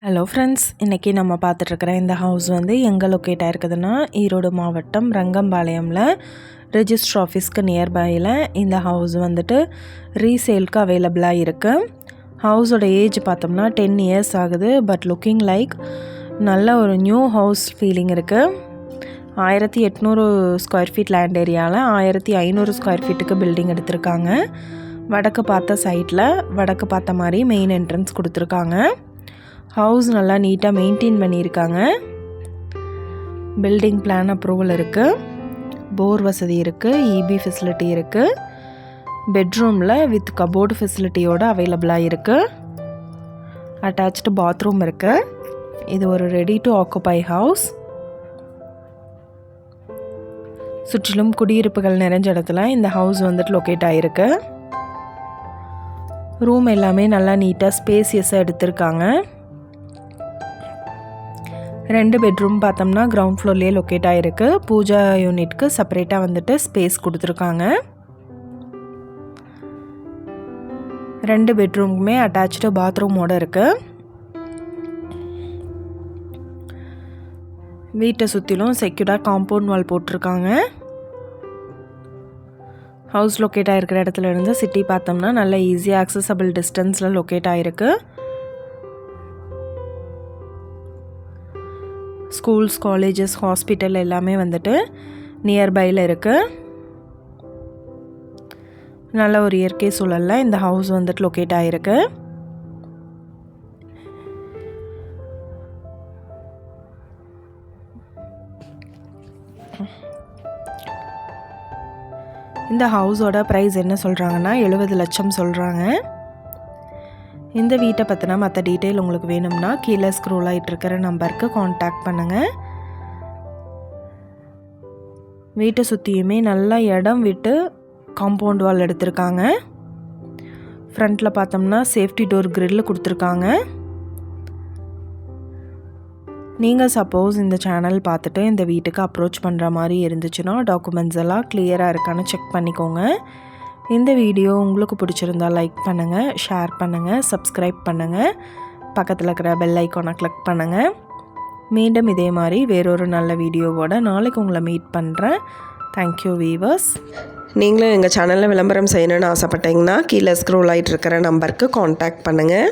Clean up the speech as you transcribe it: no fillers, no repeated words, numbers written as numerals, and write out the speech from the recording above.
Hello friends, இன்றைக்கி நம்ம பார்த்துட்ருக்குற இந்த ஹவுஸ் வந்து எங்கே லொக்கேட் ஆகிருக்குதுன்னா ஈரோடு மாவட்டம் ரங்கம்பாளையமில் ரெஜிஸ்டர் ஆஃபீஸ்க்கு நியர்பையில் இந்த ஹவுஸ் வந்துட்டு ரீசேலுக்கு அவைலபிளாக இருக்குது. ஹவுஸோட ஏஜ் பார்த்தோம்னா 10 இயர்ஸ் ஆகுது. பட் லுக்கிங் லைக் நல்ல ஒரு நியூ ஹவுஸ் ஃபீலிங் இருக்குது. 1800 ஸ்கொயர் ஃபீட் லேண்ட் ஏரியாவில் 1500 ஸ்கொயர் ஃபீட்டுக்கு பில்டிங் எடுத்திருக்காங்க. வடக்கு பார்த்த சைட்டில் வடக்கு பார்த்த மாதிரி மெயின் என்ட்ரன்ஸ் கொடுத்துருக்காங்க. ஹவுஸ் நல்லா நீட்டாக மெயின்டைன் பண்ணியிருக்காங்க. பில்டிங் பிளான் அப்ரூவல் இருக்குது. போர் வசதி இருக்குது. இபி ஃபெசிலிட்டி இருக்குது. பெட்ரூமில் வித் கபோர்டு ஃபெசிலிட்டியோடு அவைலபிளாக இருக்குது. அட்டாச்டு பாத்ரூம் இருக்குது. இது ஒரு ரெடி டு ஆக்குபை ஹவுஸ். சுற்றிலும் குடியிருப்புகள் நிறைஞ்ச இடத்துல இந்த ஹவுஸ் வந்துட்டு லொக்கேட் ஆகிருக்கு. ரூம் எல்லாமே நல்லா நீட்டாக ஸ்பேசியஸாக எடுத்திருக்காங்க. 2 பெட்ரூம் பார்த்தோம்னா கிரவுண்ட் ஃப்ளோர்லேயே லொக்கேட் ஆகிருக்கு. பூஜா யூனிட்க்கு செப்பரேட்டாக வந்துட்டு ஸ்பேஸ் கொடுத்துருக்காங்க. 2 பெட்ரூமுக்குமே அட்டாச்சு பாத்ரூமோடு இருக்குது. வீட்டை சுற்றிலும் செக்யூர்டாக காம்பவுண்ட் வால் போட்டிருக்காங்க. ஹவுஸ் லொக்கேட் ஆகிருக்கிற இடத்துல இருந்து சிட்டி பார்த்தோம்னா நல்ல ஈஸியாக ஆக்சசபிள் டிஸ்டன்ஸில் லொக்கேட் ஆகிருக்கு. ஸ்கூல்ஸ், காலேஜஸ், ஹாஸ்பிட்டல் எல்லாமே வந்துட்டு நியர்பையில் இருக்குது. நல்ல ஒரு இயற்கை சூழலில் இந்த ஹவுஸ் வந்துட்டு லொக்கேட் ஆகிருக்கு. இந்த ஹவுஸோட ப்ரைஸ் என்ன சொல்கிறாங்கன்னா 70 லட்சம் சொல்கிறாங்க. இந்த வீட்டை பற்றினா மற்ற டீட்டெயில் உங்களுக்கு வேணும்னா கீழே ஸ்க்ரோல் ஆகிட்டு இருக்கிற நம்பருக்கு காண்டாக்ட் பண்ணுங்கள். வீட்டை சுற்றியுமே நல்லா இடம் விட்டு காம்பவுண்ட் வால் எடுத்திருக்காங்க. ஃப்ரண்ட்டில் பார்த்தோம்னா சேஃப்டி டோர் கிரில் கொடுத்துருக்காங்க. நீங்கள் சப்போஸ் இந்த சேனல் பார்த்துட்டு இந்த வீட்டுக்கு அப்ரோச் பண்ணுற மாதிரி இருந்துச்சுன்னா டாக்குமெண்ட்ஸ் எல்லாம் கிளியராக இருக்கான்னு செக் பண்ணிக்கோங்க. இந்த வீடியோ உங்களுக்கு பிடிச்சிருந்தால் லைக் பண்ணுங்கள், ஷேர் பண்ணுங்கள், சப்ஸ்கிரைப் பண்ணுங்கள், பக்கத்தில் இருக்கிற பெல் ஐக்கானை கிளிக் பண்ணுங்கள். மீண்டும் இதே மாதிரி வேறொரு நல்ல வீடியோவோட நாளைக்கு உங்களை மீட் பண்ணுறேன். Thank you viewers. நீங்களும் எங்கள் சேனலில் விளம்பரம் செய்யணும்னு ஆசைப்பட்டீங்கன்னா கீழே ஸ்க்ரோல் ஆகிட்டு இருக்கிற நம்பருக்கு காண்டாக்ட் பண்ணுங்கள்.